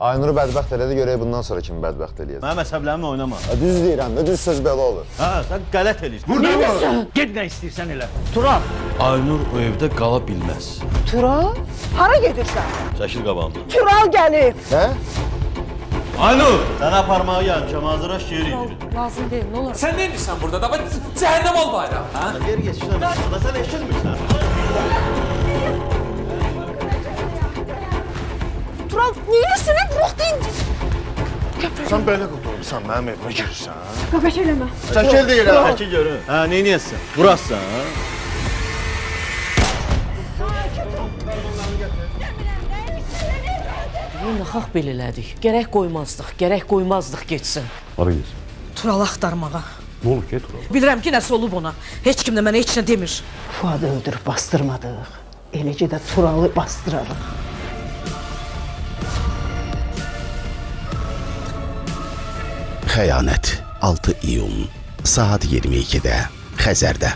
Aynur'u bədbəxt elədi, görək bundan sonra kimi bədbəxt eləyəcək. Mənim əsəblərimlə oynama. Düz deyirəm də, düz söz belə olur. Hə, sən qələt eləyirsən. Burada Get nə istəyirsən elə. Tural. Aynur o evdə qala bilməz. Tural? Hara gedirsən? Çəkil qabağımdan. Tural gəlib. Hə? Aynur! Səni aparmağa gəlmişəm, hazırlaş geri gidirik. Lazım deyil, nə olur? Sen ne diyorsun burada? Da cehennem ol bari. Ha? Geri geç şuna. Sən eşitmirsən. Tural, neyirsən? Bırax deyin. Sən belə qutulmuşsan, mənim evimə girirsən. Qəbək eləmə. Çəkil deyirəm. Çəkil görün. Hə, neyniyəsən? Burasın, ha? Naxaq belə elədik. Gərək qoymazdıq getsin. Hara gedir? Turalı axtarmağa. Ne olur ki Tural? Bilirəm ki, nəsə olub ona. Heç kim də mənə heç nə demir. Fuadı öldürüb bastırmadıq. Eləcə də Turalı bastırarıq. Xəyanət 6 iyun saat 22-də Xəzərdə.